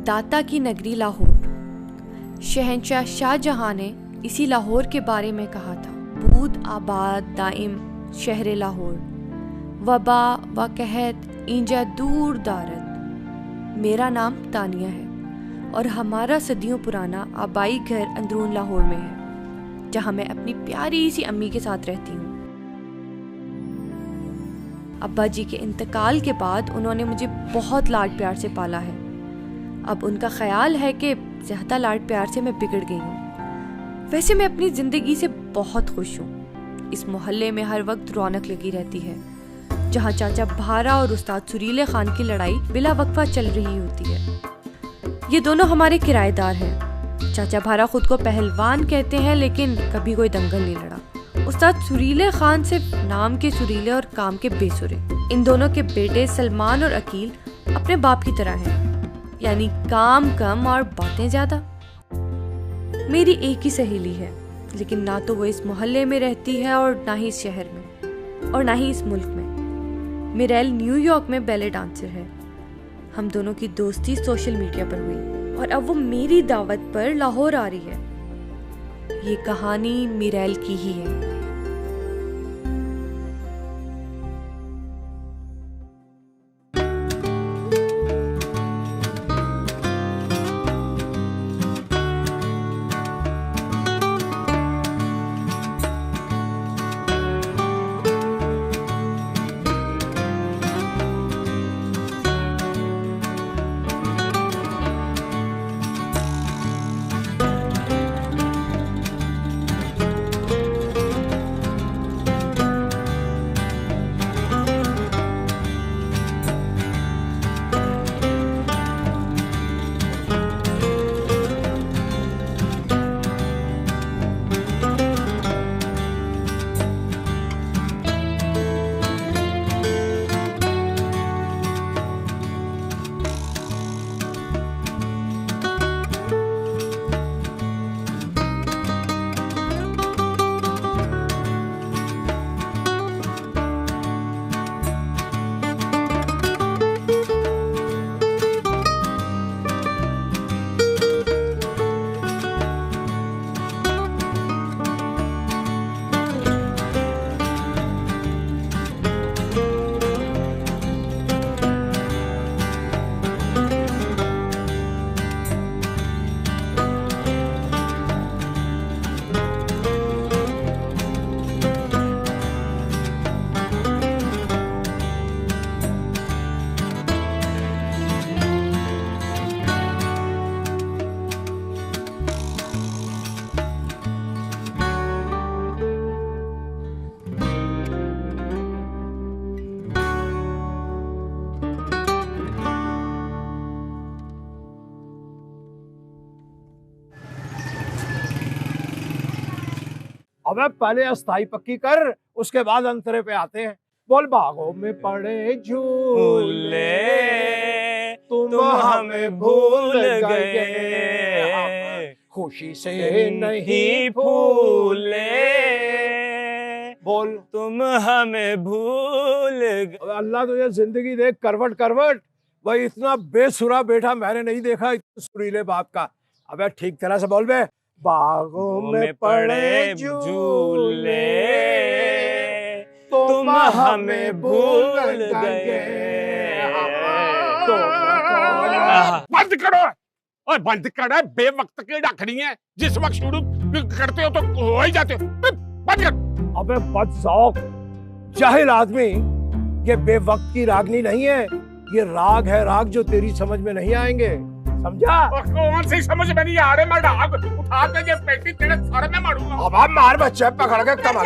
दाता की नगरी लाहौर। शहंशाह शाहजहां ने इसी लाहौर के बारे में कहा था, बूद आबाद दाइम शहर लाहौर, वबा व कहत इंजा दूर दारत। मेरा नाम तानिया है और हमारा सदियों पुराना आबाई घर अंदरून लाहौर में है, जहाँ मैं अपनी प्यारी सी अम्मी के साथ रहती हूँ। अब्बा जी के इंतकाल के बाद उन्होंने मुझे बहुत लाड प्यार से पाला है। अब उनका ख्याल है कि ज़्यादा लाड प्यार से मैं बिगड़ गई हूँ। वैसे मैं अपनी ज़िंदगी से बहुत खुश हूँ। इस मोहल्ले में हर वक्त रौनक लगी रहती है। जहाँ चाचा भारा और उस्ताद सुरीले खान की लड़ाई बिला वक्फा चल रही होती है। ये दोनों हमारे किराएदार हैं। चाचा भारा खुद को पहलवान कहते हैं, लेकिन कभी कोई दंगल नहीं लड़ा। उस्ताद सुरीले खान सिर्फ नाम के सुरीले और काम के बेसुरे। इन दोनों के बेटे सलमान और अकील अपने बाप की तरह हैं, यानी काम कम और बातें ज्यादा। मेरी एक ही सहेली है, लेकिन ना तो वो इस मोहल्ले में रहती है और ना ही इस शहर में और ना ही इस मुल्क में। मिरेल न्यूयॉर्क में बैले डांसर है। हम दोनों की दोस्ती सोशल मीडिया पर हुई और अब वो मेरी दावत पर लाहौर आ रही है। ये कहानी मिरेल की ही है। अबे पहले अस्थाई पक्की कर, उसके बाद अंतरे पे आते हैं। बोल बागों में पड़े झूले तुम हमें भूल गए, खुशी से नहीं भूले। बोल तुम हमें भूल गए। अल्लाह तुझे जिंदगी दे करवट करवट। भाई इतना बेसुरा बेटा मैंने नहीं देखा सुरीले बाप का। अबे ठीक तरह से बोल बे। बागों में पड़े झूले तुम हमें भूल गए। बंद करो ओए बंद कर, है बेवक्त की रखनी है। जिस वक्त शुरू करते हो तो हो ही जाते हो। बंद कर। अबे बदज़ौक जाहिल आदमी, ये बेवक्त की रागनी नहीं है, ये राग है, राग जो तेरी समझ में नहीं आएंगे, समझा? कौन सी समझ में नहीं आ रहे? मैं राग उठा के ये पेटी तेरे सर में मारूंगा। अब मार बच्चे पकड़ के कमाल।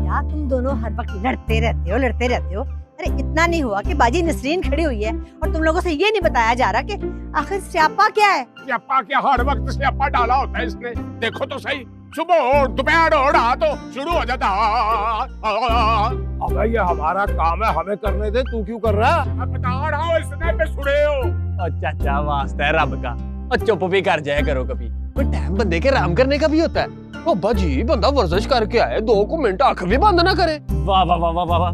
यार तुम दोनों हर वक्त लड़ते रहते हो। अरे इतना नहीं हुआ कि बाजी नसरीन खड़ी हुई है और तुम लोगों से ये नहीं बताया जा रहा कि आखिर स्यापा क्या है? स्यापा क्या? हर वक्त स्यापा डाला होता है इसने। देखो तो सही, सुबह हो दोपहर हो रहा तो शुरू हो जाता। अबे ये हमारा काम है, हमें करने दे, तू क्यों कर रहा? अब बता रहा हूँ, इसने पे सुने हो। चाचा वास्ता है रब का, और चुप भी कर जाया करो कभी। कोई टाइम बंदे के आराम करने का भी होता है। तो बाजी बंदा वर्जिश करके आए, 2 मिनट आंख भी बंद ना करे। वाह वाह वाह वाह वाह,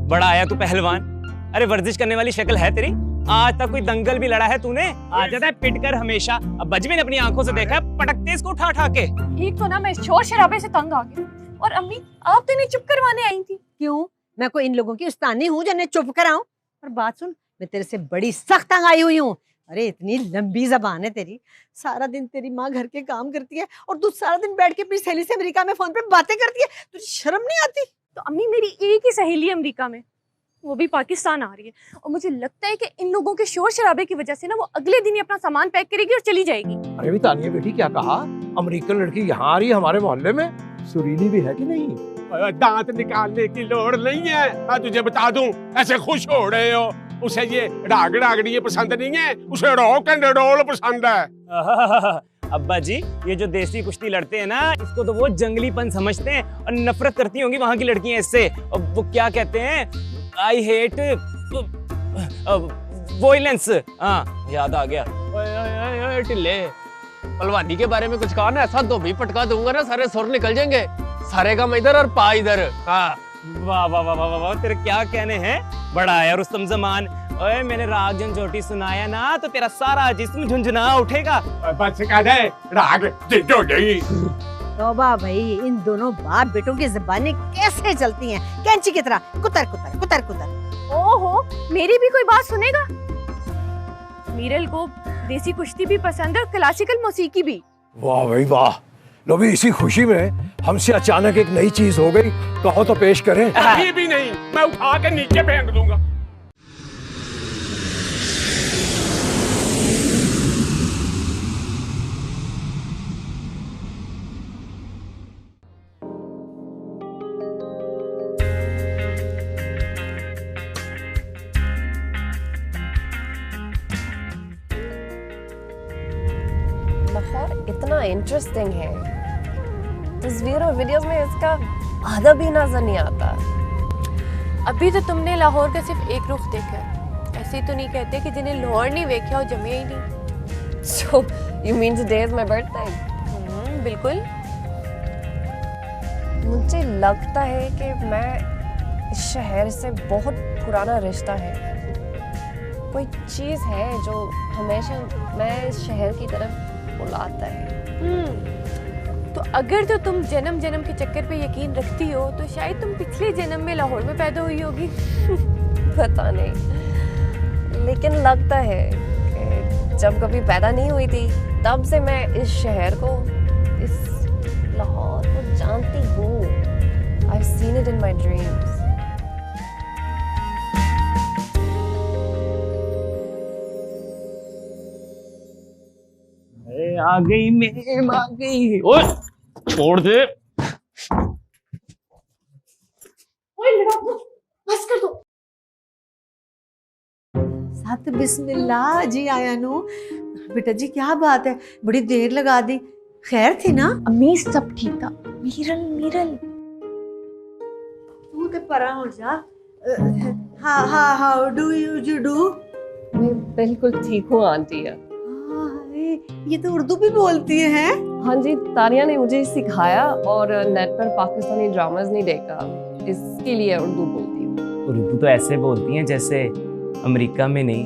बड़ा आया तू पहलवान। अरे वर्जिश करने वाली शक्ल है तेरी। आज तक कोई दंगल भी लड़ा है तूने? आ जाता है पिट कर हमेशा। अब बजबे ने अपनी आंखों से देखा है, पटकते इसको उठा उठा के। एक तो ना मैं शोर शराबे से तंग आ गई, और अम्मी आप तो इन्हें चुप करवाने आई थी। क्यों? मैं कोई इन लोगों की उस्तानी हूँ जिन्हें चुप कराऊं? और बात सुन, मैं तेरे से बड़ी सख्त तंग आई हुई हूँ। अरे इतनी लंबी जबान है तेरी, सारा दिन तेरी माँ घर के काम करती है और तू सारा दिन बैठ के अपनी सहेली से अमेरिका में फोन पे बातें करती है। तुझे शर्म नहीं आती? तो अम्मी मेरी एक ही सहेली अमेरिका में, वो भी पाकिस्तान आ रही है, और मुझे लगता है कि इन लोगों के शोर शराबे की वजह से ना वो अगले दिन ही अपना सामान पैक करेगी और चली जाएगी। अरे भी तानिया बेटी, क्या कहा? अमेरिकन लड़की यहाँ आ रही है हमारे मोहल्ले में? सुरीली भी है कि नहीं? दांत निकालने की लोड़ नहीं है। मैं तुझे बता दूं, ऐसे खुश हो रहे हो। उसे ये राग रागड़ी ये पसंद नहीं है, उसे रॉक एंड रोल पसंद है। अब्बा जी, ये जो देसी कुश्ती लड़ते हैं ना, इसको तो वो जंगलीपन समझते हैं, और नफरत करती होंगी वहां की लड़कियां इससे। और वो क्या कहते हैं, आई हेट वॉयलेंस। हाँ याद आ गया। ओए टिल्ले, पहलवानी के बारे में कुछ कहा ना, ऐसा दो भी पटका दूंगा ना, सारे सुर निकल जाएंगे। सारे का मैं इधर और पा इधर। हाँ वाह वाह वाह वाह वाह, तेरे क्या कहने हैं? बड़ा आया रुस्तम जमान। ओए मैंने राग झंझोटी सुनाया ना तो तेरा सारा जिस्म झुंझुना उठेगा। बस कह दे, राग झंझोटी। तौबा भाई, इन दोनों बाप बेटों की ज़बानें कैसे चलती हैं कैंची की तरह, कुतर कुतर कुतर कुतर। ओहो, मेरी भी कोई बात सुनेगा? मीरल को देसी कुश्ती भी पसंद है और क्लासिकल मौसीकी भी। वाह भाई वाह। लो भी इसी खुशी में हमसे अचानक एक नई चीज हो गई, कहो तो पेश करें। अभी भी नहीं, मैं उठा के नीचे फेंक दूंगा। लाहौर इतना इंटरेस्टिंग है, तस्वीर और वीडियोस में इसका आधा भी नजर नहीं आता। अभी तो तुमने लाहौर का सिर्फ एक रुख देखा है, ऐसे तो नहीं कहते कि जिन्हें लाहौर नहीं देखा वो जमे ही नहीं। So you mean today is my birthday? बिल्कुल। मुझे लगता है कि मैं इस शहर से बहुत पुराना रिश्ता है। कोई चीज़ है जो हमेशा मैं इस शहर की तरफ बुलाता है। तो अगर तो तुम जन्म जन्म के चक्कर पे यकीन रखती हो तो शायद तुम पिछले जन्म में लाहौर में पैदा हुई होगी। पता नहीं, लेकिन लगता है कि जब कभी पैदा नहीं हुई थी तब से मैं इस शहर को, इस लाहौर को जानती हूँ। I've seen it in my dreams. आ गई मेम आ गई। ओए छोड़ दे। बस कर दो। सत बिस्मिल्लाह जी आयानू। बेटा जी क्या बात है, बड़ी देर लगा दी, खैर थी ना? अम्मी सब ठीक था। मीरल मीरल तू तो परा हो जा। How do you do? मैं बिल्कुल ठीक हूँ आंटी। ये तो उर्दू भी बोलती है। हाँ जी, तानिया ने मुझे सिखाया और नेट पर पाकिस्तानी ड्रामास नहीं देखा, इसके लिए उर्दू बोलती हूँ। उर्दू तो ऐसे बोलती हैं जैसे अमेरिका में नहीं,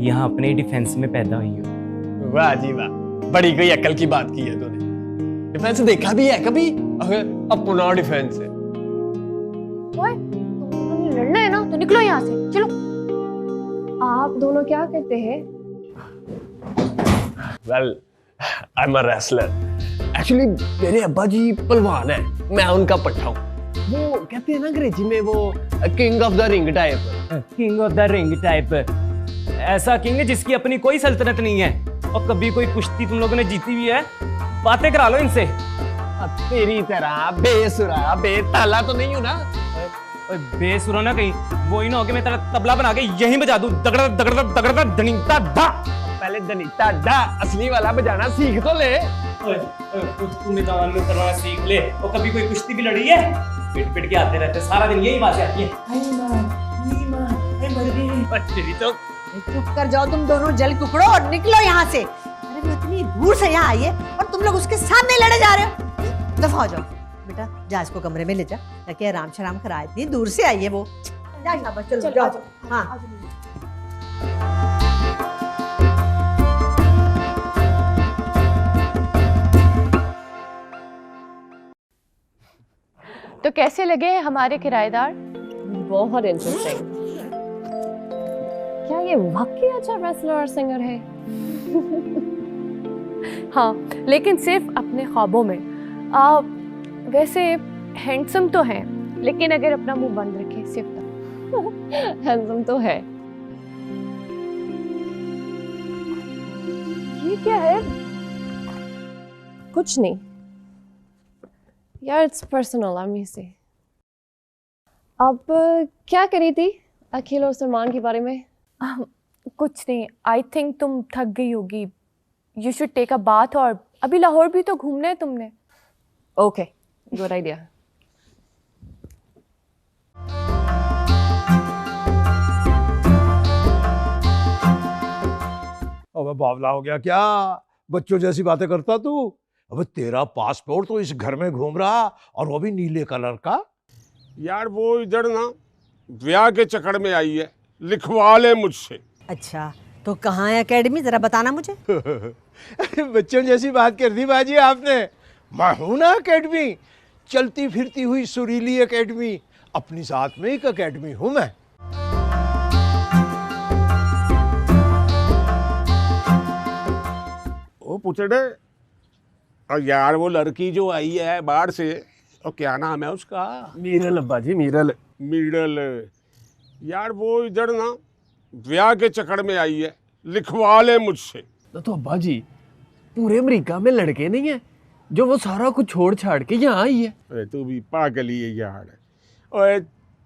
यहाँ अपने डिफेंस में पैदा हुई हो। वाह जी वाह, बड़ी कोई अकल की बात की है तूने। डिफेंस देखा भी है कभी? अपना डिफेंस है। ओए, तुमने लड़ना है ना तो निकलो यहाँ से, चलो। आप दोनों क्या करते हैं? Well I am a wrestler. Actually मेरे अब्बा जी पहलवान है, मैं उनका पट्टा हूँ। वो कहते हैं ना अंग्रेजी में वो king of the ring type. King of the ring type, ऐसा किंग है जिसकी अपनी कोई सल्तनत नहीं है और कभी कोई कुश्ती तुम लोगों ने जीती हुई है? बातें करा लो इनसे। तेरी तरह बेसुरा बेताला तो नहीं हूँ ना। ओए बेसुरा ना कहीं, वो ही ना हो कि मैं तेरा तबला बना के यहीं बजा दूं, दगड़ा दगड़ा दगड़ा धनीता धा। पहले धनीता धा असली वाला बजाना सीख तो ले। तू मैदान में करवाना सीख ले। और कभी कोई कुश्ती भी लड़ी है? पिट पिट के आते रहते सारा दिन, यही बातें आती है। तेरी तो चुप कर जाओ तुम दोनों जल कुकड़ो और निकलो यहाँ से। अरे वो इतनी दूर से यहाँ आई है और तुम लोग उसके सामने लड़े जा रहे हो। दफा हो जाओ बेटा, जा इसको कमरे में ले जा, ताकि आराम शराम कराए। इतनी दूर से आई है वो। जा शाबाश, चलो जाओ। हाँ तो कैसे लगे हैं हमारे किराएदार? बहुत इंटरेस्टिंग। क्या ये वाकई अच्छा रेसलर और सिंगर है? हाँ, लेकिन सिर्फ अपने ख्वाबों में। वैसे हैंडसम तो हैं, लेकिन अगर अपना मुंह बंद रखे सिर्फ तब। हैंडसम तो है। ये क्या है? कुछ नहीं यार, इट्स पर्सनल। लेट मी सी। अब क्या करी थी अखिल और सलमान के बारे में? कुछ नहीं, आई थिंक तुम थक गई होगी। You should take a bath, और अभी लाहौर भी तो घूमना है तुमने। Okay, good idea. अबे बावला हो गया क्या? बच्चों जैसी बातें करता तू। अबे तेरा पासपोर्ट तो इस घर में घूम रहा, और वो भी नीले कलर का। यार वो इधर ना ब्याह के चक्कर में आई है, लिखवा ले मुझसे। अच्छा, तो कहाँ है एकेडमी, जरा बताना मुझे। बच्चों जैसी बात कर दी बाजी आपने। मैं हूं ना एकेडमी, चलती फिरती हुई सुरीली एकेडमी। अपनी साथ में एक एकेडमी हूं मैं। ओ पुतड़े, और यार वो लड़की जो आई है बाहर से, और क्या नाम है उसका? मीरल अब्बा जी, मीरल। मीरल। यार वो इधर ना ब्याह के चक्कर में आई है, लिखवा ले मुझसे। तो अब्बा जी पूरे अमेरिका में लड़के नहीं है जो वो सारा कुछ छोड़ छाड़ के यहाँ आई है? अरे तू भी पागल ही है यार। ओए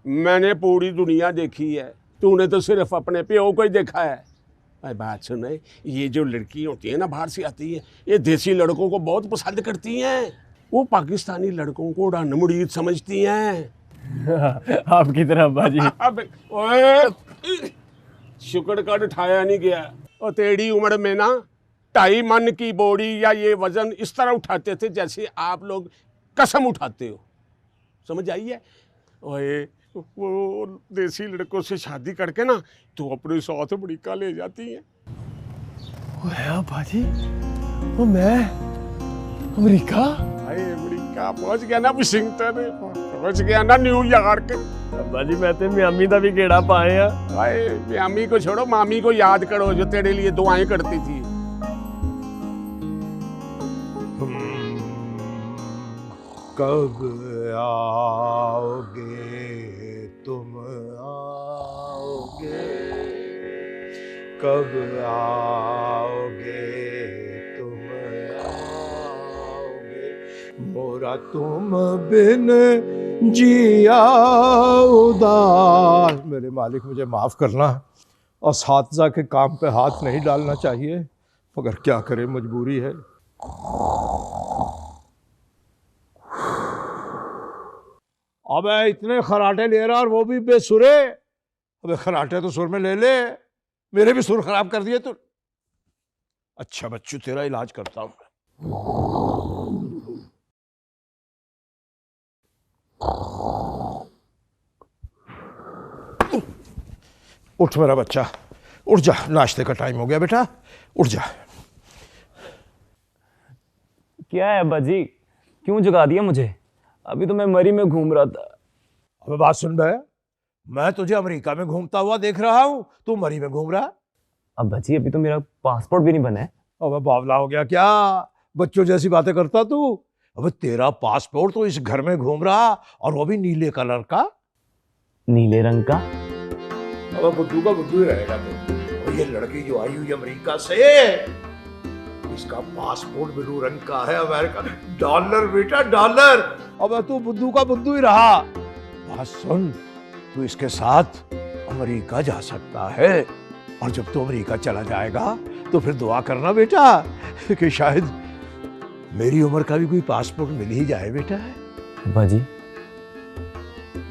मैंने पूरी दुनिया देखी है, तूने तो सिर्फ अपने प्यो को ही देखा है। अरे बात सुन, ये जो लड़की होती है ना बाहर से आती है, ये देसी लड़कों को बहुत पसंद करती हैं। वो पाकिस्तानी लड़कों को मुड़ीद समझती हैं। आपकी तरह अब्बा जी। अब ओए शुक्र कर उठाया नहीं गया। और तेरी उम्र में ना 2.5 मन की बोरी या ये वजन इस तरह उठाते थे जैसे आप लोग कसम उठाते हो, समझ आई है? ओए वो देसी लड़कों से शादी करके ना तो अपने साथ अमेरिका ले जाती है। ओए अब्बा जी, वो मैं अमेरिका? अरे अमेरिका पहुंच गया ना, वाशिंगटन पहुंच गया ना, न्यूयॉर्क। अब्बा जी मैं तो मियामी का भी गेड़ा पाए हैं। भाई मियामी को छोड़ो, मामी को याद करो जो तेरे लिए दुआएं करती थी। कब आओगे तुम आओगे, कब आओगे तुम आओगे, मोरा तुम बिन जिया उदास। मेरे मालिक मुझे माफ़ करना, और साथजा के काम पे हाथ नहीं डालना चाहिए, मगर क्या करें, मजबूरी है। अबे इतने खराटे ले रहा और वो भी बेसुरे। अबे खराटे तो सुर में ले ले, मेरे भी सुर खराब कर दिए तू। अच्छा बच्चू तेरा इलाज करता हूं। उठ मेरा बच्चा, उठ जा, नाश्ते का टाइम हो गया बेटा, उठ जा। क्या है अब्बा जी, क्यों जगा दिया मुझे? अभी तो मैं मरी में घूम रहा था। अबे बात सुन बे, मैं तुझे अमेरिका में घूमता हुआ देख रहा हूं, तू मरी में घूम रहा। अब्बा जी अभी तो मेरा पासपोर्ट भी नहीं बना है, अब बावला हो गया क्या? बच्चों जैसी बातें करता तू। अब तेरा पासपोर्ट तो इस घर में घूम रहा, और वो भी नीले कलर का। नीले रंग का? अब बुद्धू का बुद्धू ही रहेगा तो। और ये लड़की जो आई हुई अमेरिका से, इसका पासपोर्ट ब्लू रंग का है, अमेरिका डॉलर बेटा डॉलर। अब तू बुद्धू का बुद्धू ही रहा। बात सुन, तू इसके साथ अमेरिका जा सकता है, और जब तू अमेरिका चला जाएगा तो फिर दुआ करना बेटा कि शायद मेरी उम्र का भी कोई पासपोर्ट मिल ही जाए बेटा। अब्बा जी,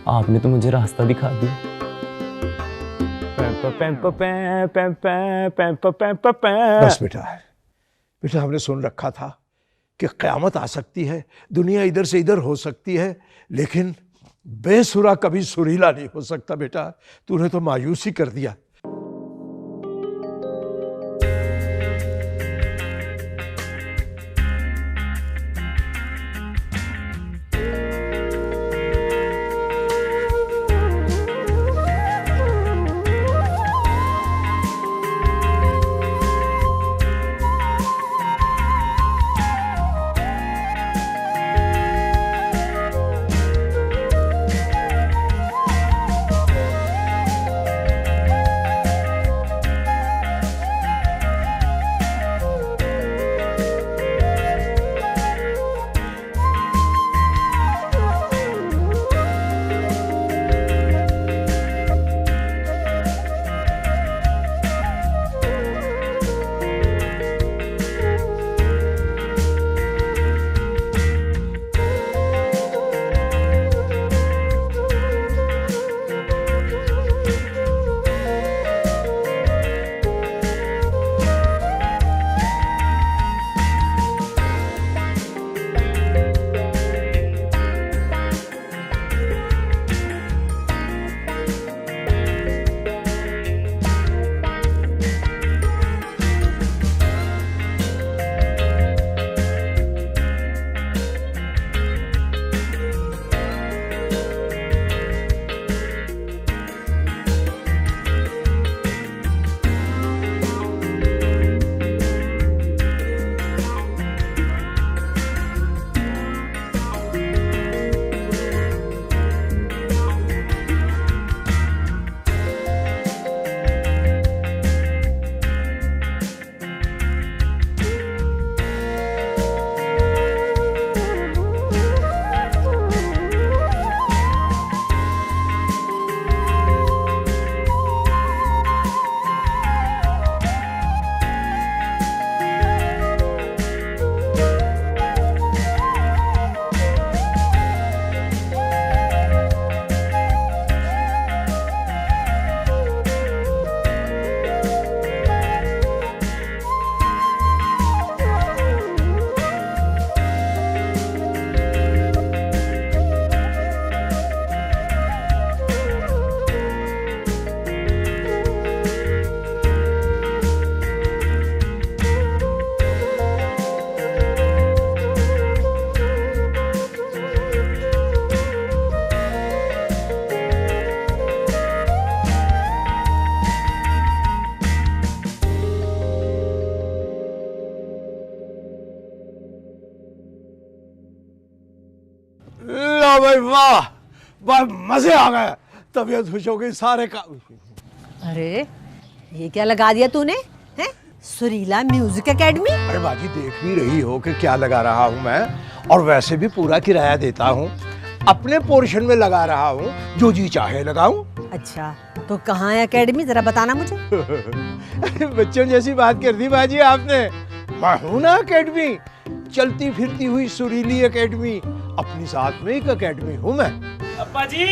आपने तो मुझे रास्ता दिखा दिया। बस बेटा, बेटा हमने सुन रखा था कि क़यामत आ सकती है, दुनिया इधर से इधर हो सकती है, लेकिन बेसुरा कभी सुरीला नहीं हो सकता बेटा। तूने तो मायूसी कर दिया। लो भाई वाह, वाह मजे आ गए, तबीयत खुश हो गई सारे का। अरे ये क्या लगा दिया तूने? हैं? सुरीला म्यूजिक एकेडमी? अरे बाजी देख भी रही हो कि क्या लगा रहा हूँ मैं, और वैसे भी पूरा किराया देता हूँ, अपने पोर्शन में लगा रहा हूँ, जो जी चाहे लगाऊं। अच्छा तो कहाँ है एकेडमी, जरा बताना मुझे। बच्चों जैसी बात कर दी बाजी आपने। मैं हूं ना एकेडमी, चलती फिरती हुई सुरीली एकेडमी, अपनी साथ में एक एकेडमी हूँ मैं। अब्बा जी,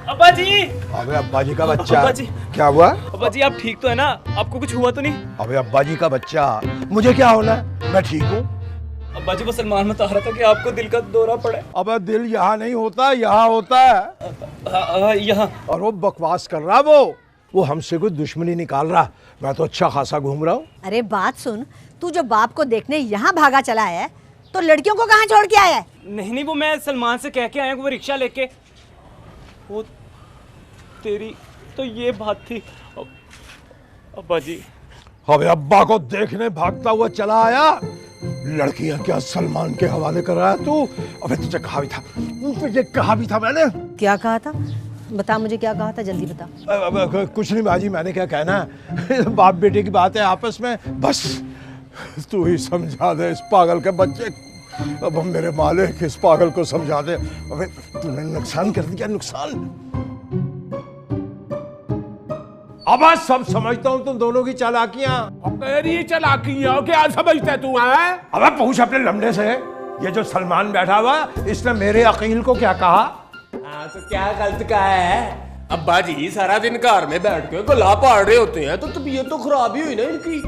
अब्बा जी। अबे अब्बा जी का बच्चा, अब्बा जी। क्या हुआ? अब्बा जी आप ठीक तो है ना, आपको कुछ हुआ तो नहीं? अबे अब्बा जी का बच्चा, मुझे क्या होना है, मैं ठीक हूँ। अब्बा जी वो सलमान बता रहा था कि आपको दिल का दौरा पड़ा है। अबे दिल यहाँ नहीं होता, यहाँ होता है। यहाँ। और वो बकवास कर रहा, वो हमसे कोई दुश्मनी निकाल रहा, मैं तो अच्छा खासा घूम रहा हूँ। अरे बात सुन, तू जो बाप को देखने यहाँ भागा चला है, तो लड़कियों को कहाँ छोड़ के आया है? नहीं वो मैं सलमान से कह के आया, वो रिक्शा लेके। वो तेरी तो ये बात थी अब्बा जी। अबे अब्बा को देखने भागता हुआ चला आया, लड़कियां क्या सलमान के हवाले कर रहा है तू? अबे तुझे कहा भी था मैंने। क्या कहा था? बता मुझे, क्या कहा था, जल्दी बता। कुछ नहीं बाजी, मैंने क्या कहना है, बाप बेटे की बात है आपस में, बस तू ही समझा दे इस पागल के बच्चे। अब हम मेरे मालिक इस पागल को समझा दे। अबे तूने नुकसान कर दिया, नुकसान। अब आज सब समझता हूँ तुम दोनों की चालाकियां। मेरी चालाकियां क्या समझते तू है? अब पूछ अपने लमड़े से, ये जो सलमान बैठा हुआ इसने मेरे अकील को क्या कहा? हाँ तो क्या गलत कहा है? अब्बा जी सारा दिन घर में बैठ के गला पाड़ रहे होते हैं तो तबीयत तो खराब ही हुई ना इनकी।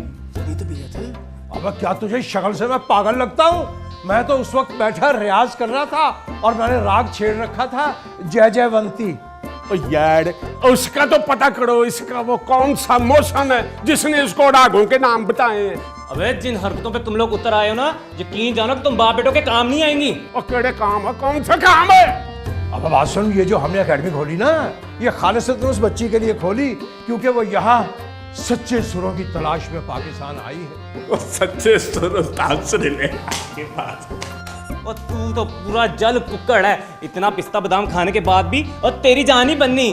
तबीयत है। अब क्या तुझे शक्ल से मैं पागल लगता हूँ? मैं तो उस वक्त बैठा रियाज कर रहा था और मैंने राग छेड़ रखा था जय जयवंती। यार उसका तो पता करो, इसका वो कौन सा मौसम है जिसने इसको रागों के नाम बताए हैं? अबे जिन हरकतों पे तुम लोग उतर आए हो ना, यकीन जानो कि तुम बाप बेटों के काम नहीं आएंगी। और केड़े काम है? कौन सा काम है? अब बात सुन, ये जो हमने एकेडमी खोली ना, ये खालिसतन उस बच्ची के लिए खोली क्योंकि वो यहाँ सच्चे सुरों की तलाश में पाकिस्तान आई है। वो सच्चे सुर तासरे ले के पास। और तू तो पूरा जल कुक्कड़ है, इतना पिस्ता बादाम खाने के बाद भी, और तेरी जान ही बननी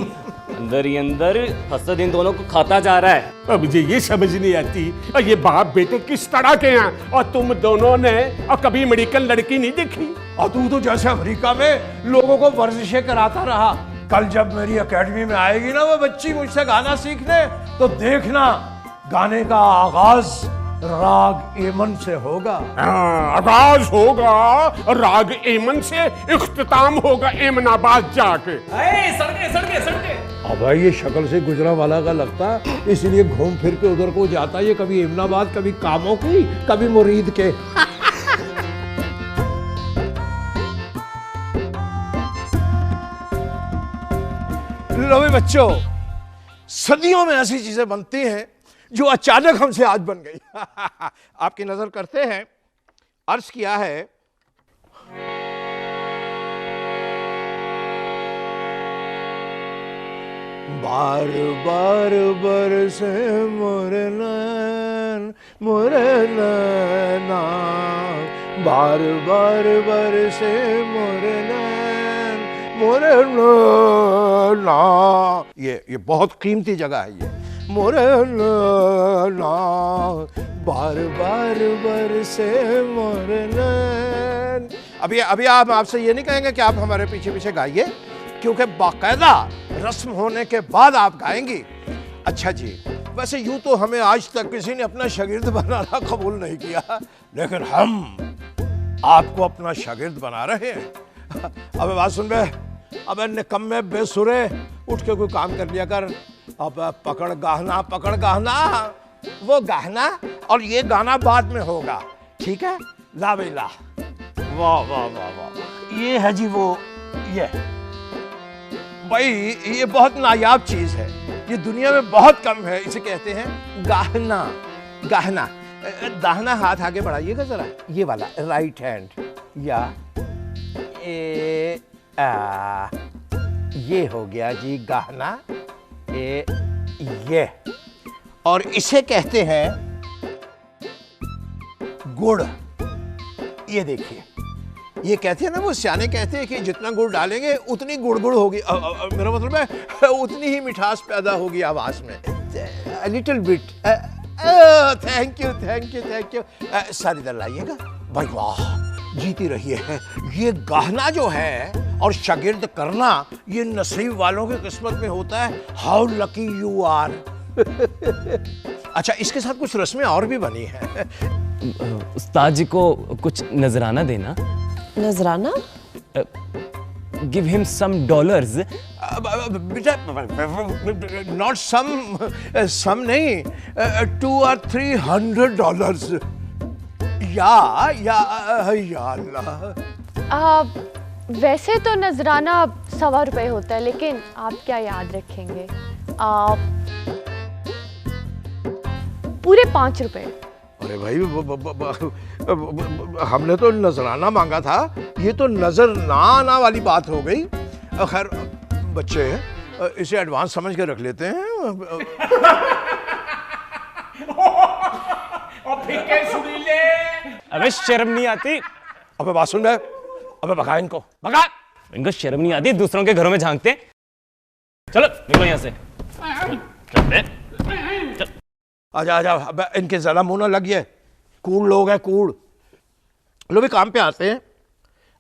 अंदर ही अंदर हसद इन दोनों को खाता जा रहा है। अब मुझे ये समझ नहीं आती और ये बाप बेटे किस तरह के हैं, और तुम दोनों ने और कभी अमेरिकन लड़की नहीं देखी? और तू तो जैसे अमेरिका में लोगों को वर्जिशें कराता रहा, कल जब मेरी एकेडमी में आएगी ना वो बच्ची मुझसे गाना सीखने, तो देखना गाने का आगाज राग एमन से होगा। आगाज होगा राग एमन से, इख्तिताम होगा एमनाबाद जाके। सड़के सड़के सड़के। अब भाई ये शक्ल से गुजरा वाला का लगता, इसलिए घूम फिर के उधर को जाता, ये कभी एमनाबाद, कभी कामों की, कभी मुरीद के। लो भी बच्चों, सदियों में ऐसी चीजें बनती हैं जो अचानक हमसे आज बन गई। आपकी नजर करते हैं, अर्ज किया है, बार बार बरसे मोरे नैन बार बार बरसे मोरे नैन ये बहुत कीमती जगह है ये। मोरे नैना बार बार बरसे मोरे नैन। अभी आप आपसे ये नहीं कहेंगे कि आप हमारे पीछे पीछे गाइए, क्योंकि बाकायदा रस्म होने के बाद आप गाएंगी। अच्छा जी, वैसे यूं तो हमें आज तक किसी ने अपना शागिर्द बनाना कबूल नहीं किया, लेकिन हम आपको अपना शागिर्द बना रहे हैं। अब बात सुन बे, अब निकम्मे बेसुरे उठ के कोई काम कर लिया कर। अब पकड़ गहना, वो गहना और ये गाना बाद में होगा, ठीक है? ला भाई ला। वाह वाह वाह वाह, ये है जी वो, ये भाई ये बहुत नायाब चीज है, ये दुनिया में बहुत कम है, इसे कहते हैं गहना। गहना दाहिना हाथ आगे बढ़ाइएगा जरा, ये वाला राइट हैंड, या ये हो गया जी गहना, ये, और इसे कहते हैं गुड़। ये देखिए, ये कहते हैं ना, वो सियाने कहते हैं कि जितना गुड़ डालेंगे उतनी गुड़ होगी, मेरा मतलब है उतनी ही मिठास पैदा होगी आवाज में। Little bit. Thank you. Sir इधर लाइएगा भाई। वाह, जीती रही है। ये गहना जो है और शागिर्द करना, ये नसीब वालों की किस्मत में होता है। How lucky you are. अच्छा, इसके साथ कुछ रस्में और भी बनी है। उस्ताद जी को कुछ नजराना देना। नजराना? Give him some dollars. बेटा, नॉट सम नहीं, $200 or $300। या अल्लाह। वैसे तो नजराना ₹100 होता है, लेकिन आप क्या याद रखेंगे, आप पूरे ₹5। अरे भाई, हमने तो नजराना मांगा था, ये तो नजर ना आना वाली बात हो गई। खैर बच्चे, इसे एडवांस समझ के रख लेते हैं। फिक्के सुरीले। अबे शर्म नहीं आती? अबे बात सुन बे, अबे भगा इनको, भगा। इनको शर्म नहीं आती? दूसरों के घरों में झांकते। चलो निकलो यहाँ से। चल। आजा आजा, अबे इनके ज्यादा मुंह ना लगिए, कूड़ लोग हैं कूड़। लो भी काम पे आते हैं।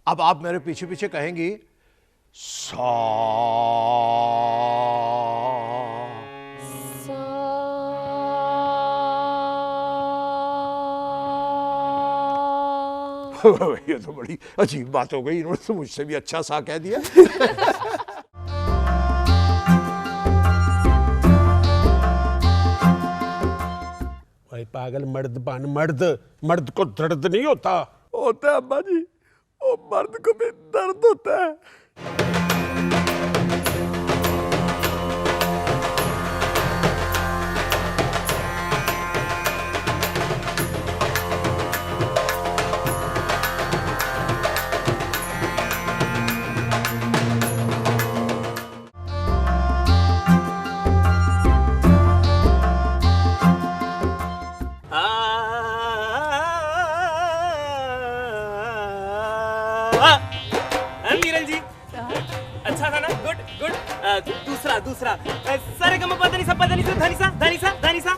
अब आप मेरे पीछे पीछे कहेंगी सा। ये तो बड़ी अजीब बात हो गई, इन्होंने तो मुझसे भी अच्छा सा कह दिया। भाई पागल, मर्द बन मर्द, मर्द को दर्द नहीं होता। होता है अब्बा जी, वो मर्द को भी दर्द होता है। नीरल जी, अच्छा था ना? Good good. दूसरा सारे गम पता नहीं सब पता नहीं धनी सा।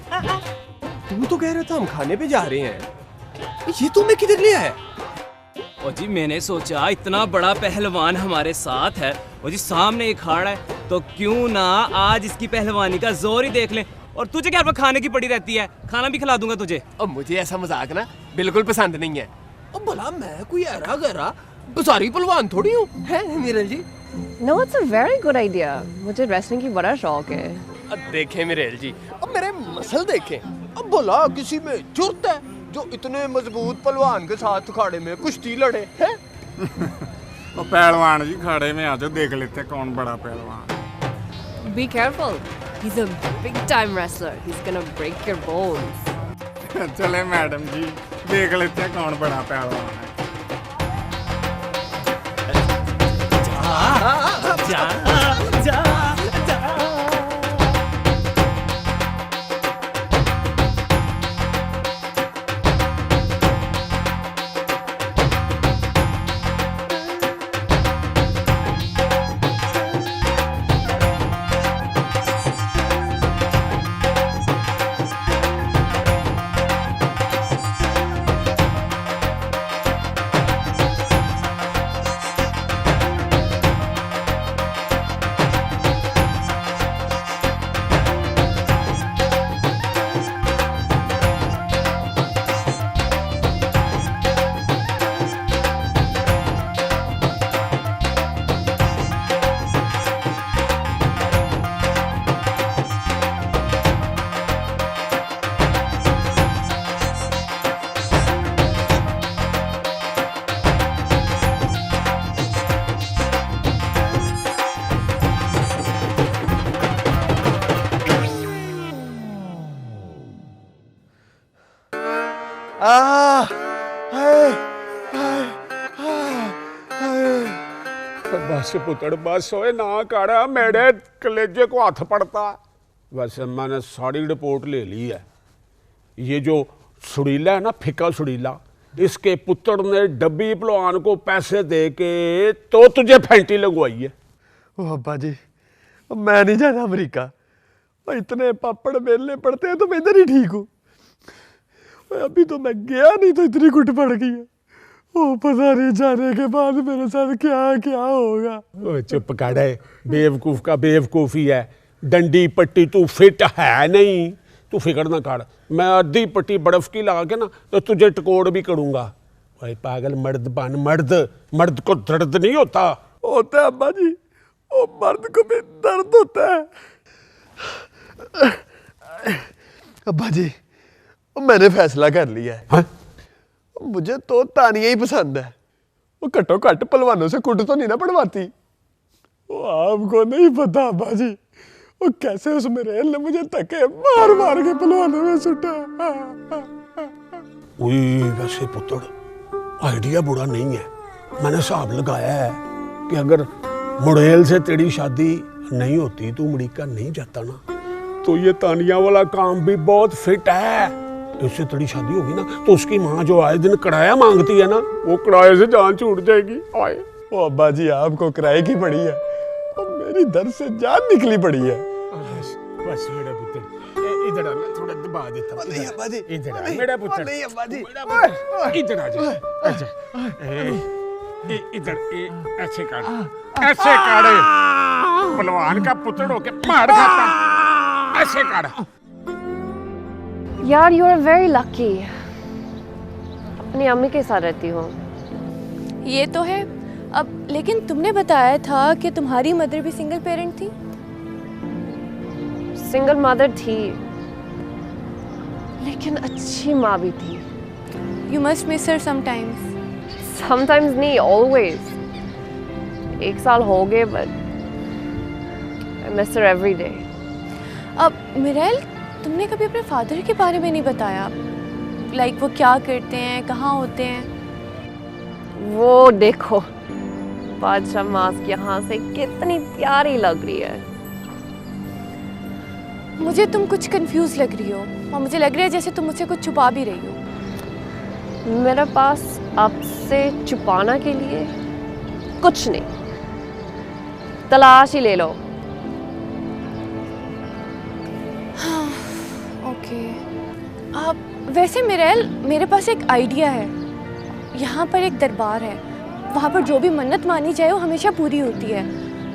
तू तो कह रहा था हम खाने पे जा रहे हैं, ये तुम्हें किधर ले आया? ओ जी मैंने सोचा इतना बड़ा पहलवान हमारे साथ है, ओ जी सामने एक खाड़ा है, तो क्यों ना आज इसकी पहलवानी का जोर ही देख लें। और तुझे क्या खाने की पड़ी रहती है, खाना भी खिला दूंगा तुझे। अब मुझे ऐसा मजाक ना बिल्कुल पसंद नहीं है। अब भला मैं कोई ऐरा गहरा बसारी पहलवान थोड़ी हूँ, है Neeraj ji? No, it's a very good idea. मुझे रेसलिंग की बड़ा शौक है। अब देखें मिरेल जी, अब मेरे मसल देखें। अब भला किसी में जुर्त है जो इतने मजबूत पहलवान के साथ खाड़े में कुश्ती लड़े हैं? तो पहलवान जी खाड़े में आजो देख लेते कौन बड़ा पहलवान। Be careful. He's a big time wrestler. He's gonna break your bones. चले मैडम जी, देख लेते हैं कौन बड़ा पहलवान है। जा। बस पुतड़ बस होए ना काड़ा, मेरे कलेजे को हाथ पड़ता। वैसे मैंने सारी रिपोर्ट ले ली है। ये जो सुड़ीला है ना, फिक्का सुड़ीला, इसके पुत्र ने डब्बी पहलवान को पैसे दे के तो तुझे फैंटी लगवाई है। ओ अब्बा जी, मैं नहीं जाना अमेरिका, इतने पापड़ बेलने पड़ते हैं तो मैं इधर ही ठीक हूँ। अभी तो मैं गया नहीं तो इतनी गुट पड़ गई है। ओ पता नहीं जाने के बाद मेरे साथ क्या क्या होगा। ओ चुप काड़ा, बेवकूफ का बेवकूफ ही है। डंडी पट्टी तू फिट है नहीं, तू फिक्र ना कर। मैं आधी पट्टी बर्फ की लगा के ना तो तुझे टकोड़ भी करूंगा। भाई पागल, मर्द बन मर्द, मर्द को दर्द नहीं होता। होता है अब्बा जी, ओ मर्द को भी दर्द होता है। अब्बा जी, मैंने फैसला कर लिया है। हाँ? मुझे तो तानिया ही पसंद है। वो घट्टो घट्ट पहलवानों से कुट तो नहीं ना पड़वाती। वो आपको नहीं पता अब्बा जी, वो कैसे उस मेरेल ने मुझे धक्के मार मार के पहलवानों में सुटा। वैसे पुत्र आइडिया बुरा नहीं है। मैंने हिसाब लगाया है कि अगर मुड़ेल से तेरी शादी नहीं होती, तू अमेरिका नहीं जाता ना, तो ये तानिया वाला काम भी बहुत फिट है। इससे तेरी शादी होगी ना तो उसकी माँ जो आए दिन कड़ाया मांगती है ना, वो कड़ाए से जान छूट जाएगी। आए ओ अब्बा जी आपको किराए की पड़ी है और मेरी दर्द से जान निकली पड़ी है। बस मेरा पुत्र इधर आ, मैं थोड़ा दबा देता हूं। नहीं अब्बा जी, इधर आ मेरा पुत्र। नहीं अब्बा जी, इधर आ जा। अच्छा इधर ऐसे काट, ऐसे काटे। पहलवान का पुत्र होके मार खाता, ऐसे काट। यार यू आर वेरी लकी, अपनी अम्मी के साथ रहती हो। ये तो है। अब लेकिन तुमने बताया था कि तुम्हारी मदर भी सिंगल पेरेंट थी। सिंगल मदर थी, लेकिन अच्छी माँ भी थी। You must miss her sometimes. Sometimes नहीं, ऑलवेज। 1 साल हो गए but I miss her every day. अब मिरेल, तुमने कभी अपने फादर के बारे में नहीं बताया, लाइक वो क्या करते हैं, कहाँ होते हैं। वो देखो बादशाह मास्क यहाँ से कितनी प्यारी लग रही है। मुझे तुम कुछ कंफ्यूज लग रही हो और मुझे लग रहा है जैसे तुम मुझसे कुछ छुपा भी रही हो। मेरे पास आपसे छुपाना के लिए कुछ नहीं, तलाश ही ले लो। ओके। अब वैसे मिरेल, मेरे पास एक आइडिया है। यहाँ पर एक दरबार है, वहाँ पर जो भी मन्नत मानी जाए वो हमेशा पूरी होती है।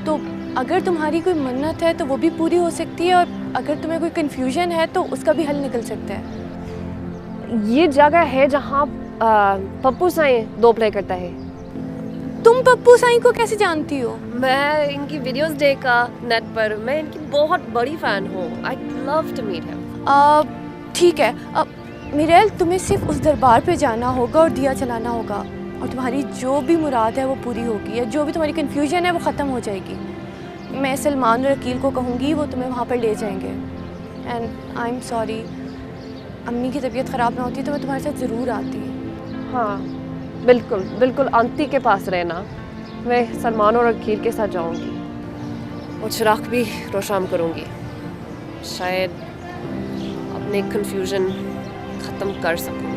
तो अगर तुम्हारी कोई मन्नत है तो वो भी पूरी हो सकती है, और अगर तुम्हें कोई कन्फ्यूजन है तो उसका भी हल निकल सकता है। ये जगह है जहाँ पप्पू साई 2 प्ले करता है। तुम पप्पू साई को कैसे जानती हो? मैं इनकी वीडियोस देखा नेट पर, मैं इनकी बहुत बड़ी फैन हूँ। I love to meet him. ठीक है। अब मिरेल, तुम्हें सिर्फ उस दरबार पे जाना होगा और दिया चलाना होगा, और तुम्हारी जो भी मुराद है वो पूरी होगी, या जो भी तुम्हारी कन्फ्यूजन है वो ख़त्म हो जाएगी। मैं सलमान और अकील को कहूँगी, वो तुम्हें वहाँ पर ले जाएंगे। एंड आई एम सॉरी, अम्मी की तबीयत ख़राब ना होती तो मैं तुम्हारे साथ ज़रूर आती। हाँ बिल्कुल बिल्कुल, आंटी के पास रहना। मैं सलमान और अकील के साथ जाऊँगी और चिराग भी रोशन करूँगी। शायद अपने कन्फ्यूजन ख़त्म कर सकूँगी।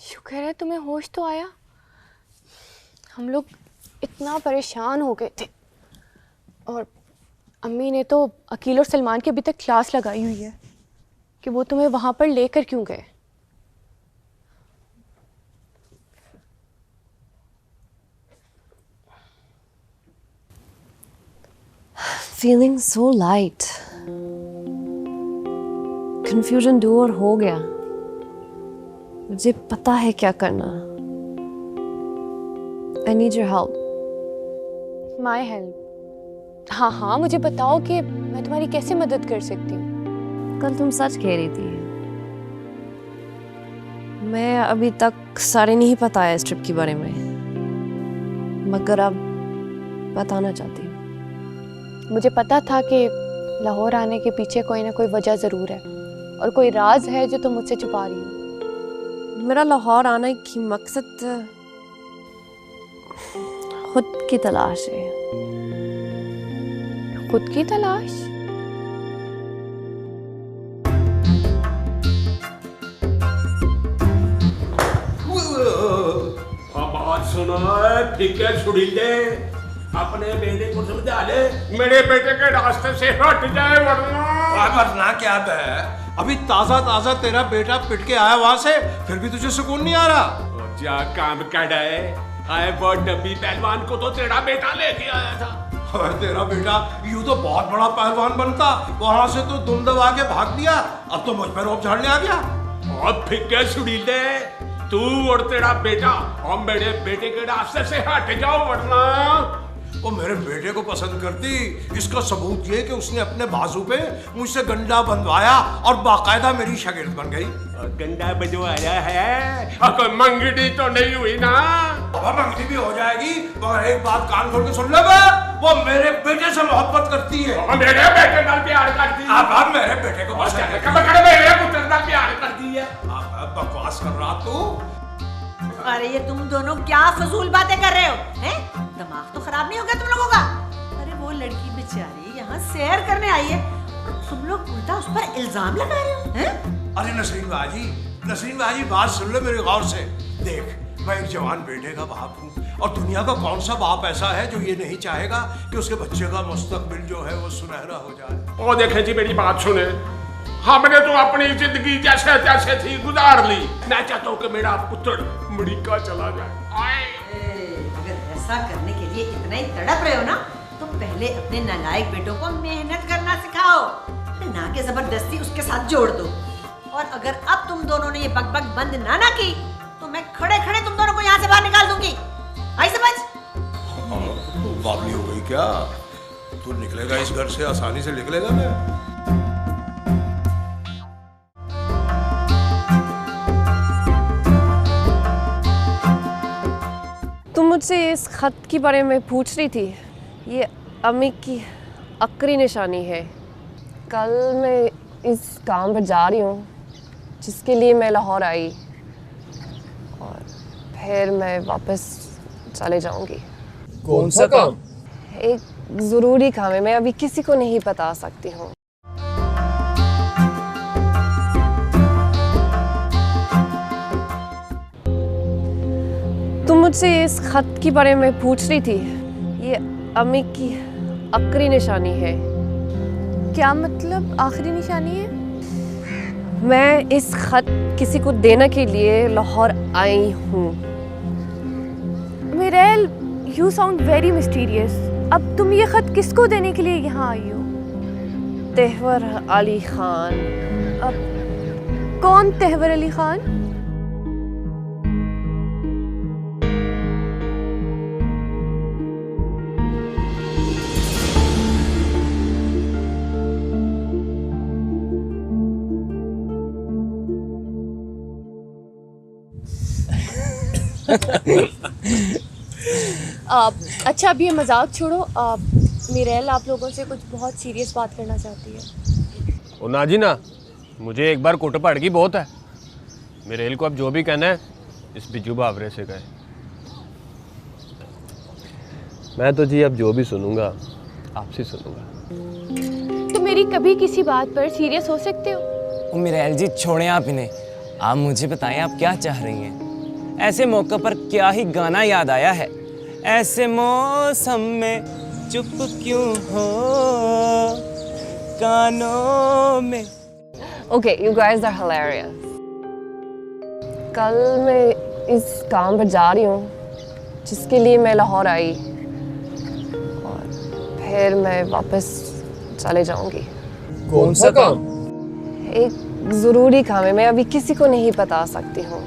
शुक्र है तुम्हें होश तो आया। हम लोग इतना परेशान हो गए थे, और अम्मी ने तो अकील और सलमान की अभी तक क्लास लगाई हुई है कि वो तुम्हें वहाँ पर लेकर क्यों गए। feeling so light. Confusion दूर हो गया. मुझे पता है क्या करना. I need your help. My help? हाँ हाँ, मुझे बताओ कि मैं तुम्हारी कैसे मदद कर सकती हूँ. कल तुम सच कह रही थी. मैं अभी तक सारे नहीं पता है इस ट्रिप के बारे में, मगर अब बताना चाहती हूँ. मुझे पता था कि लाहौर आने के पीछे कोई ना कोई वजह ज़रूर है और कोई राज है जो तुम मुझसे छुपा रही हो. मेरा लाहौर आने की मकसद खुद की तलाश है. खुद की तलाश? बात सुनो, ठीक है छुड़ी ले, अपने बेटे को समझा ले, मेरे बेटे के रास्ते से हट जाए वरना क्या है? अभी ताजा ताजा तेरा बेटा पिट के आया वहां से, फिर भी तुझे सुकून नहीं आ रहा? क्या काम कर है? आए वो डब्बी पहलवान को तो तेरा बेटा लेके आया था. और तेरा बेटा यूं तो बहुत बड़ा पहलवान बनता, वहां से तो दुम दबा के भाग दिया, अब तो मुझ पर रोप झाड़ने आ गया. और फिर क्या छुड़ी ले, तू और तेरा बेटा और मेरे बेटे के रास्ते से हट जाओ वरना. वो मेरे बेटे को पसंद करती, इसका सबूत ये कि उसने अपने बाजू पे मुझसे गंडा बंधवाया और बाकायदा मेरी शागिर्द बन गई. गंडा बंधवाया है और कोई मंगनी तो नहीं हुई ना? अब मंगनी भी हो जाएगी, मगर एक बात कान खोल के सुन ले बे, वो मेरे बेटे से मोहब्बत करती है. और मेरे बेटे का प्यार करती है. अब मेरे बेटे को पसंद है. मेरे पुत्र का प्यार करती है. बकवास कर रहा तू? अरे ये तुम दोनों क्या फजूल बातें कर रहे हो हैं? दिमाग तो खराब नहीं हो गया तुम लोगों का? अरे वो लड़की बेचारी यहाँ सैर करने आई है, तुम लोग उल्टा उस पर इल्जाम लगा रहे हो हैं? अरे नसरीन बाजी बात सुन ले मेरे गौर से. देख, मैं एक जवान बेटे का बाप हूँ और दुनिया का कौन सा बाप ऐसा है जो ये नहीं चाहेगा कि उसके बच्चे का मुस्तकबिल जो है वो सुनहरा हो जाए. ओ देखें जी, मेरी बात सुने, हमने तो अपनी जिंदगी जैसे तैसे थी गुजार ली. मैं चाहता हूँ कि मेरा पुत्र अमेरिका चला जाए. अगर ऐसा करने के लिए इतना ही तड़प रहे हो ना, तो पहले अपने नालायक बेटों को मेहनत करना सिखाओ, ना कि जबरदस्ती उसके साथ जोड़ दो. और अगर अब तुम दोनों ने ये बकबक बंद ना की, तो मैं खड़े खड़े तुम दोनों को यहाँ से बाहर निकाल दूंगी. आई समझ? तू बावली हो गई क्या? तू निकलेगा इस घर से, आसानी से निकलेगा? मैं तुम मुझसे इस खत के बारे में पूछ रही थी. ये अम्मी की आखिरी निशानी है. कल मैं इस काम पर जा रही हूँ जिसके लिए मैं लाहौर आई, और फिर मैं वापस चले जाऊंगी. कौन सा काम? एक ज़रूरी काम है, मैं अभी किसी को नहीं बता सकती हूँ. तुम मुझसे इस खत के बारे में पूछ रही थी. ये अम्मी की आखिरी निशानी है. क्या मतलब आखिरी निशानी है? मैं इस खत किसी को देने के लिए लाहौर आई हूँ. मिरेल, यू साउंड वेरी मिस्टीरियस. अब तुम ये खत किसको देने के लिए यहाँ आई हो? तेहवर अली खान. अब कौन तेहवर अली खान? अच्छा, अब ये मजाक छोड़ो. मिरेल आप लोगों से कुछ बहुत सीरियस बात करना चाहती है. ओ ना जी ना, मुझे एक बार कोट पड़ गई बहुत है. मिरेल को अब जो भी कहना है इस बिजू बावरे से कहे. मैं तो जी अब जो भी सुनूंगा आपसे सुनूंगा. तो मेरी कभी किसी बात पर सीरियस हो सकते हो? मिरेल जी छोड़ें आप इन्हें, आप मुझे बताएं आप क्या चाह रही हैं. ऐसे मौके पर क्या ही गाना याद आया है. ऐसे मौसम में चुप क्यों हो कानों में. Okay, you guys are hilarious. कल मैं इस काम पर जा रही हूँ जिसके लिए मैं लाहौर आई, और फिर मैं वापस चले जाऊंगी। कौन सा काम? एक जरूरी काम है, मैं अभी किसी को नहीं बता सकती हूँ,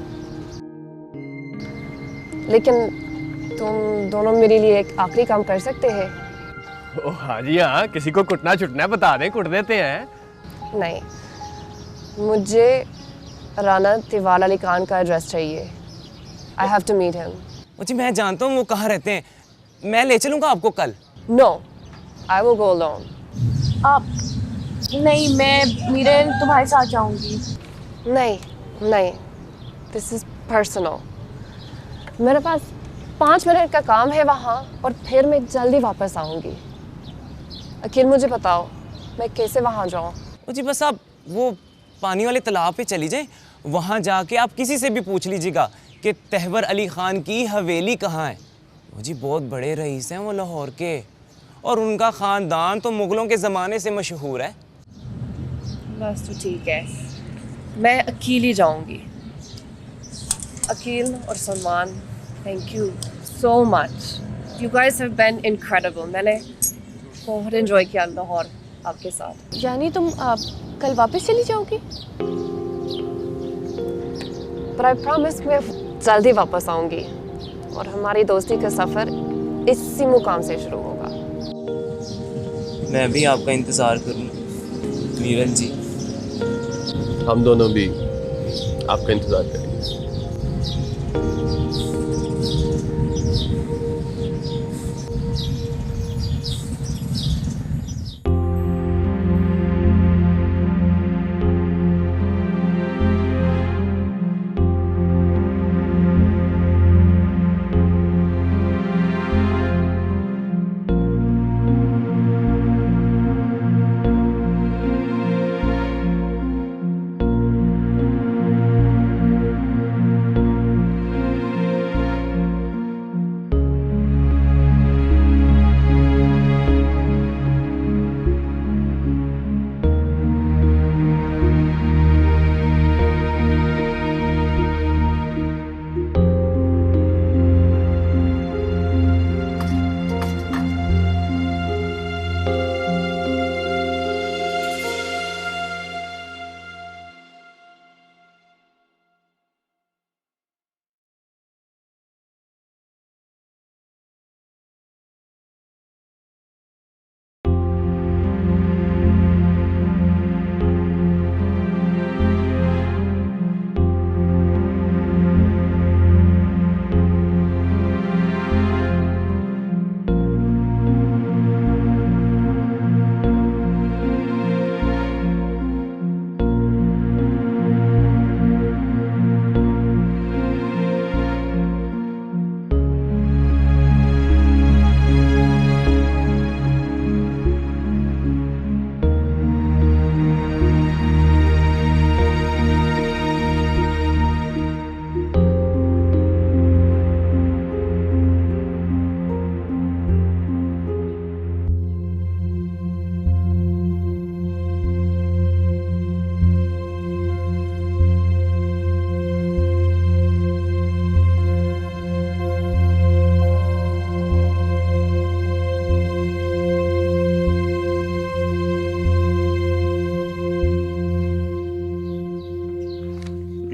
लेकिन तुम दोनों मेरे लिए एक आखिरी काम कर सकते हैं। ओ हाँ जी हाँ, किसी को कुटना छुटना बता दें, कुट देते हैं। नहीं, मुझे राना तिवाल अली खान का एड्रेस चाहिए। I have to meet him. जी मैं जानता हूँ वो कहाँ रहते हैं, मैं ले चलूँगा आपको कल। No, I will go alone. आप नहीं, मैं मीरन तुम्हारे साथ जाऊंगी। नहीं नहीं, दिस इज पर्सनल। मेरे पास 5 मिनट का काम है वहाँ, और फिर मैं जल्दी वापस आऊँगी। अखिल मुझे बताओ मैं कैसे वहाँ जाऊँ? जी बस आप वो पानी वाले तालाब पे चली जाएं, वहाँ जाके आप किसी से भी पूछ लीजिएगा कि तहवर अली ख़ान की हवेली कहाँ है। वो जी बहुत बड़े रईस हैं वो लाहौर के, और उनका ख़ानदान तो मुग़लों के ज़माने से मशहूर है। बस तो ठीक है, मैं अकेली जाऊँगी। अकील और Salman, thank you so much, you guys have been incredible. मैंने बहुत एंजॉय किया लाहौर आपके साथ। यानी तुम कल वापस चली जाओगी? पर आई प्रॉमिस मैं जल्दी वापस आऊँगी, और हमारी दोस्ती का सफ़र इसी मुकाम से शुरू होगा। मैं भी आपका इंतज़ार करूँगा मीरन जी। हम दोनों भी आपका इंतजार करेंगे।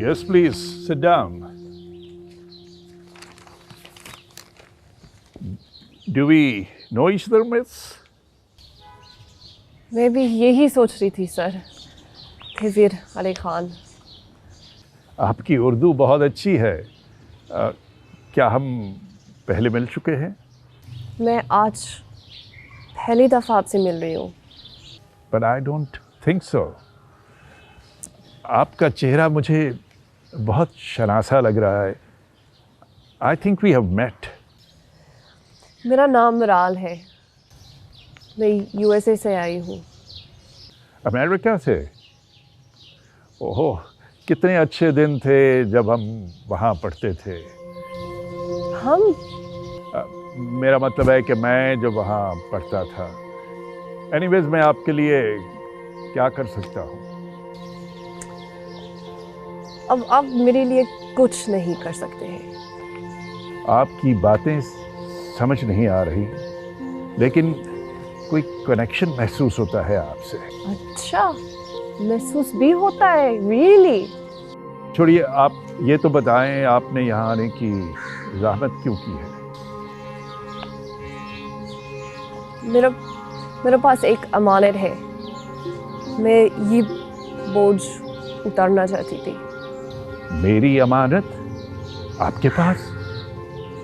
Yes, please, sit down. Do we know each other, miss? मैं भी यही सोच रही थी सर। तहवीर अली खान। आपकी उर्दू बहुत अच्छी है। क्या हम पहले मिल चुके हैं? मैं आज पहली दफ़ा आपसे मिल रही हूँ। But I don't think so. आपका चेहरा मुझे बहुत शनासा लग रहा है। I think we have met. मेरा नाम मिराल है, मैं यूएसए से आई हूँ। अमेरिका से? ओहो, कितने अच्छे दिन थे जब हम वहाँ पढ़ते थे। हम? मेरा मतलब है कि मैं जब वहाँ पढ़ता था। एनीवेज, मैं आपके लिए क्या कर सकता हूँ? अब आप मेरे लिए कुछ नहीं कर सकते हैं। आपकी बातें समझ नहीं आ रही, लेकिन कोई कनेक्शन महसूस होता है आपसे। अच्छा, महसूस भी होता है? रियली? छोड़िए, आप ये तो बताएं आपने यहाँ आने की ज़हमत क्यों की है? मेरे पास एक अमानत है, मैं ये बोझ उतारना चाहती थी। मेरी अमानत आपके पास?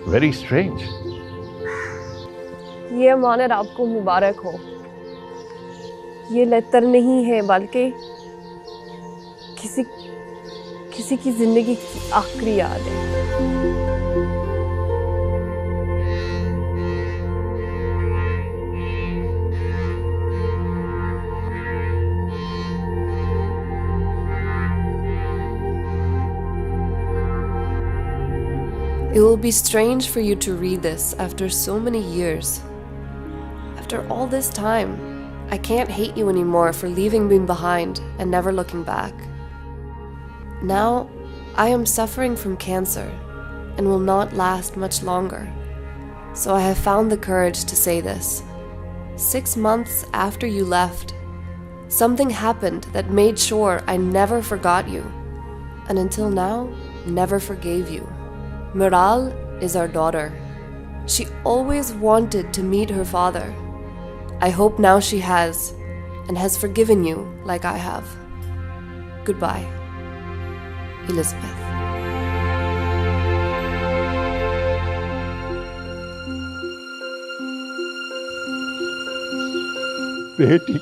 Very strange. ये अमानत आपको मुबारक हो। ये लेटर नहीं है बल्कि किसी की जिंदगी की आखिरी याद है। It will be strange for you to read this after so many years. After all this time, I can't hate you anymore for leaving me behind and never looking back. Now, I am suffering from cancer and will not last much longer. So I have found the courage to say this. 6 months after you left, something happened that made sure I never forgot you, and until now, never forgave you. Miral is our daughter. She always wanted to meet her father. I hope now she has, and has forgiven you like I have. Goodbye, Elizabeth. बेटी,